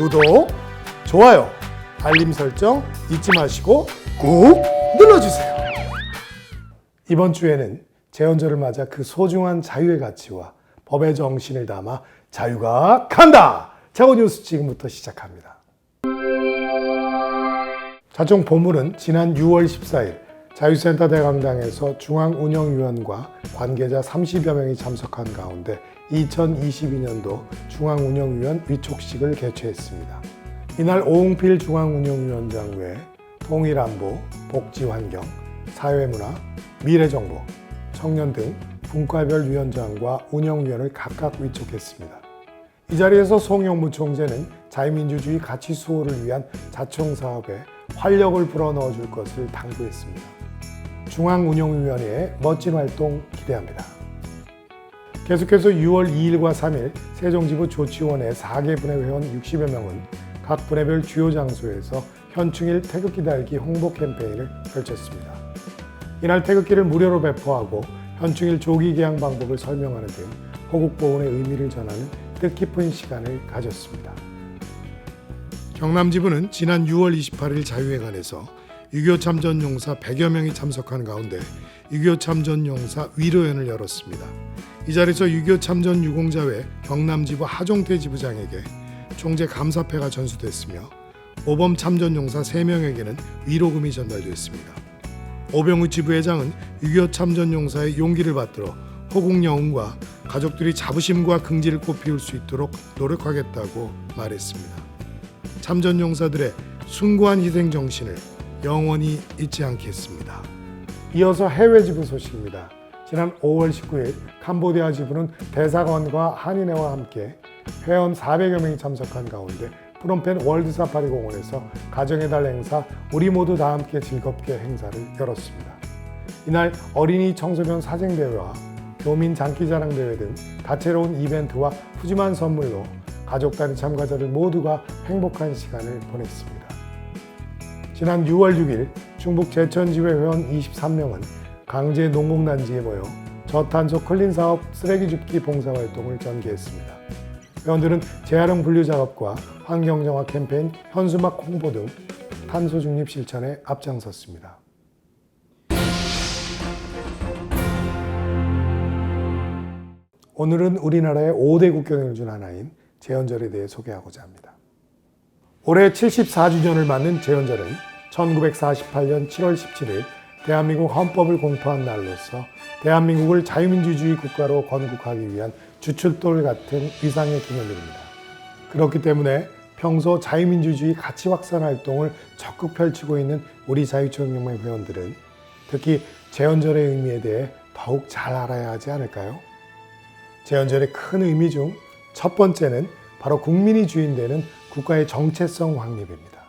구독, 좋아요, 알림 설정 잊지 마시고 꾹 눌러주세요. 이번 주에는 제헌절을 맞아 그 소중한 자유의 가치와 법의 정신을 담아 자유가 간다! 자고 뉴스 지금부터 시작합니다. 자총 본문은 지난 6월 14일 자유센터 대강당에서 중앙운영위원과 관계자 30여 명이 참석한 가운데 2022년도 중앙운영위원 위촉식을 개최했습니다. 이날 오웅필 중앙운영위원장 외 통일안보, 복지환경, 사회문화, 미래정보, 청년 등 분과별 위원장과 운영위원을 각각 위촉했습니다. 이 자리에서 송영무 총재는 자유민주주의 가치 수호를 위한 자총사업에 활력을 불어넣어 줄 것을 당부했습니다. 중앙운영위원회의 멋진 활동 기대합니다. 계속해서 6월 2일과 3일 세종지부 조치원의 4개 분회 회원 60여 명은 각 분회별 주요 장소에서 현충일 태극기 달기 홍보 캠페인을 펼쳤습니다. 이날 태극기를 무료로 배포하고 현충일 조기 개항 방법을 설명하는 등 호국보훈의 의미를 전하는 뜻깊은 시간을 가졌습니다. 경남지부는 지난 6월 28일 자유회관에서 6.25 참전용사 100여 명이 참석한 가운데 6.25 참전용사 위로연을 열었습니다. 이 자리에서 6.25 참전 유공자 외 경남지부 하종태 지부장에게 총재 감사패가 전수됐으며 오범 참전용사 3명에게는 위로금이 전달됐습니다. 오병우 지부회장은 6.25 참전용사의 용기를 받들어 호국 영웅과 가족들이 자부심과 긍지를 꽃피울 수 있도록 노력하겠다고 말했습니다. 참전용사들의 숭고한 희생 정신을 영원히 잊지 않겠습니다. 이어서 해외 지부 소식입니다. 지난 5월 19일 캄보디아 지부는 대사관과 한인회와 함께 회원 400여 명이 참석한 가운데 프놈펜 월드 사파리 공원에서 가정의 달 행사 우리 모두 다 함께 즐겁게 행사를 열었습니다. 이날 어린이 청소년 사생대회와 교민 장기자랑 대회 등 다채로운 이벤트와 푸짐한 선물로 가족 단위 참가자들 모두가 행복한 시간을 보냈습니다. 지난 6월 6일 충북 제천지회 회원 23명은 강제 농공단지에 모여 저탄소 클린 사업 쓰레기 줍기 봉사활동을 전개했습니다. 회원들은 재활용 분류 작업과 환경정화 캠페인, 현수막 홍보 등 탄소 중립 실천에 앞장섰습니다. 오늘은 우리나라의 5대 국경일 중 하나인 제헌절에 대해 소개하고자 합니다. 올해 74주년을 맞는 제헌절은 1948년 7월 17일 대한민국 헌법을 공포한 날로서 대한민국을 자유민주주의 국가로 건국하기 위한 주춧돌 같은 위상의 기념일입니다. 그렇기 때문에 평소 자유민주주의 가치 확산 활동을 적극 펼치고 있는 우리 자유총연맹 회원들은 특히 제헌절의 의미에 대해 더욱 잘 알아야 하지 않을까요? 제헌절의 큰 의미 중 첫 번째는 바로 국민이 주인되는 국가의 정체성 확립입니다.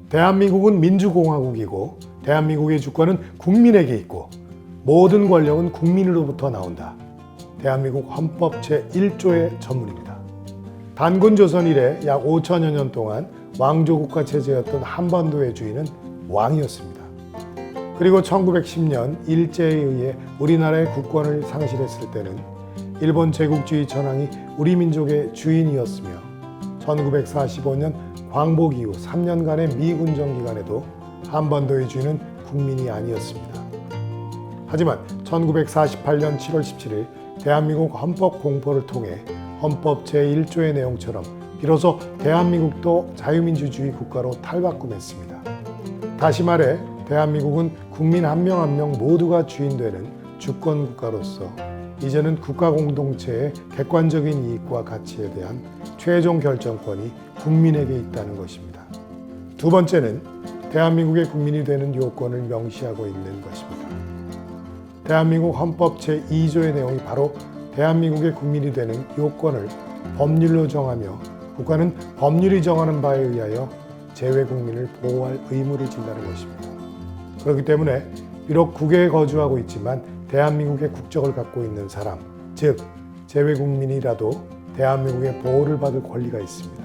대한민국은 민주공화국이고 대한민국의 주권은 국민에게 있고 모든 권력은 국민으로부터 나온다. 대한민국 헌법 제1조의 전문입니다. 단군 조선 이래 약 5천여 년 동안 왕조국가 체제였던 한반도의 주인은 왕이었습니다. 그리고 1910년 일제에 의해 우리나라의 국권을 상실했을 때는 일본 제국주의 전황이 우리 민족의 주인이었으며 1945년 광복 이후 3년간의 미군 정기간에도 한반도의 주인은 국민이 아니었습니다. 하지만 1948년 7월 17일 대한민국 헌법 공포를 통해 헌법 제1조의 내용처럼 비로소 대한민국도 자유민주주의 국가로 탈바꿈했습니다. 다시 말해 대한민국은 국민 한 명 한 명 모두가 주인되는 주권 국가로서 이제는 국가 공동체의 객관적인 이익과 가치에 대한 최종 결정권이 국민에게 있다는 것입니다. 두 번째는 대한민국의 국민이 되는 요건을 명시하고 있는 것입니다. 대한민국 헌법 제2조의 내용이 바로 대한민국의 국민이 되는 요건을 법률로 정하며 국가는 법률이 정하는 바에 의하여 재외 국민을 보호할 의무를 진다는 것입니다. 그렇기 때문에 비록 국외에 거주하고 있지만 대한민국의 국적을 갖고 있는 사람, 즉 재외 국민이라도 대한민국의 보호를 받을 권리가 있습니다.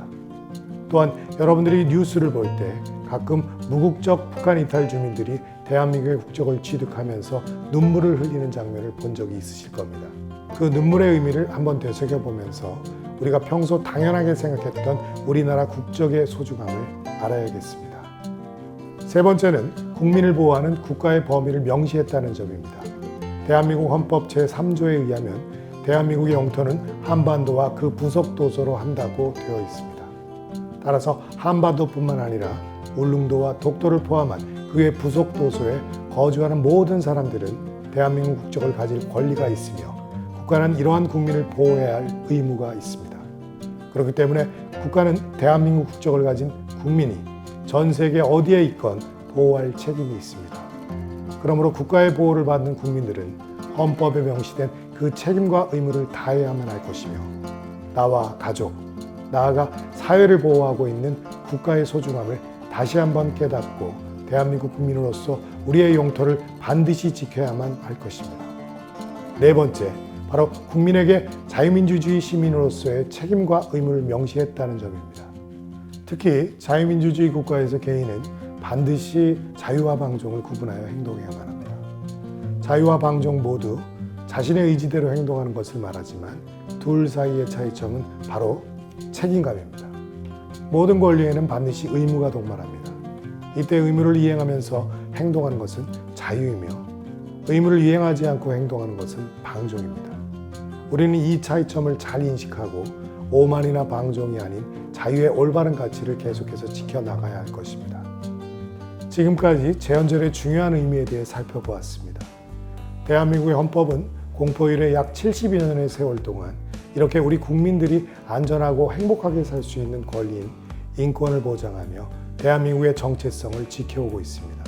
또한 여러분들이 뉴스를 볼 때 가끔 무국적 북한 이탈 주민들이 대한민국의 국적을 취득하면서 눈물을 흘리는 장면을 본 적이 있으실 겁니다. 그 눈물의 의미를 한번 되새겨보면서 우리가 평소 당연하게 생각했던 우리나라 국적의 소중함을 알아야겠습니다. 세 번째는 국민을 보호하는 국가의 범위를 명시했다는 점입니다. 대한민국 헌법 제3조에 의하면 대한민국의 영토는 한반도와 그 부속 도서로 한다고 되어 있습니다. 따라서 한반도뿐만 아니라 울릉도와 독도를 포함한 그의 부속 도서에 거주하는 모든 사람들은 대한민국 국적을 가질 권리가 있으며 국가는 이러한 국민을 보호해야 할 의무가 있습니다. 그렇기 때문에 국가는 대한민국 국적을 가진 국민이 전 세계 어디에 있건 보호할 책임이 있습니다. 그러므로 국가의 보호를 받는 국민들은 헌법에 명시된 그 책임과 의무를 다해야만 할 것이며 나와 가족, 나아가 사회를 보호하고 있는 국가의 소중함을 다시 한번 깨닫고 대한민국 국민으로서 우리의 영토를 반드시 지켜야만 할 것입니다. 네 번째, 바로 국민에게 자유민주주의 시민으로서의 책임과 의무를 명시했다는 점입니다. 특히 자유민주주의 국가에서 개인은 반드시 자유와 방종을 구분하여 행동해야만 합니다. 자유와 방종 모두 자신의 의지대로 행동하는 것을 말하지만 둘 사이의 차이점은 바로 책임감입니다. 모든 권리에는 반드시 의무가 동반합니다. 이때 의무를 이행하면서 행동하는 것은 자유이며 의무를 이행하지 않고 행동하는 것은 방종입니다. 우리는 이 차이점을 잘 인식하고 오만이나 방종이 아닌 자유의 올바른 가치를 계속해서 지켜나가야 할 것입니다. 지금까지 제헌절의 중요한 의미에 대해 살펴보았습니다. 대한민국의 헌법은 공포 이래 약 70여 년의 세월 동안 이렇게 우리 국민들이 안전하고 행복하게 살 수 있는 권리인 인권을 보장하며 대한민국의 정체성을 지켜오고 있습니다.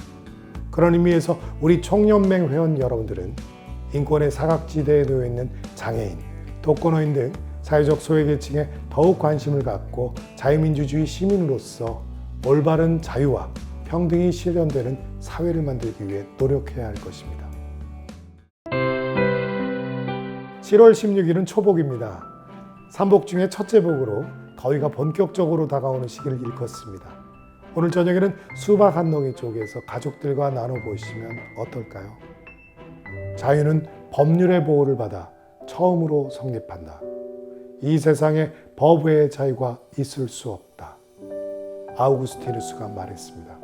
그런 의미에서 우리 총연맹 회원 여러분들은 인권의 사각지대에 놓여 있는 장애인, 독거노인 등 사회적 소외계층에 더욱 관심을 갖고 자유민주주의 시민으로서 올바른 자유와 평등이 실현되는 사회를 만들기 위해 노력해야 할 것입니다. 7월 16일은 초복입니다. 삼복 중에 첫째 복으로 더위가 본격적으로 다가오는 시기를 일컫습니다. 오늘 저녁에는 수박 한 덩이 쪼개서 가족들과 나눠보시면 어떨까요? 자유는 법률의 보호를 받아 처음으로 성립한다. 이 세상에 법 외의 자유가 있을 수 없다. 아우구스티누스가 말했습니다.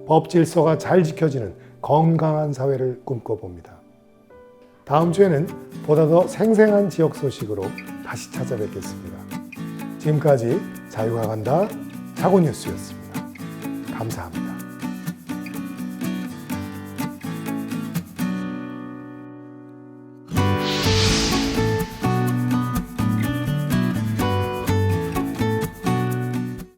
법 질서가 잘 지켜지는 건강한 사회를 꿈꿔봅니다. 다음 주에는 보다 더 생생한 지역 소식으로 다시 찾아뵙겠습니다. 지금까지 자유가 간다 자고뉴스였습니다. 감사합니다.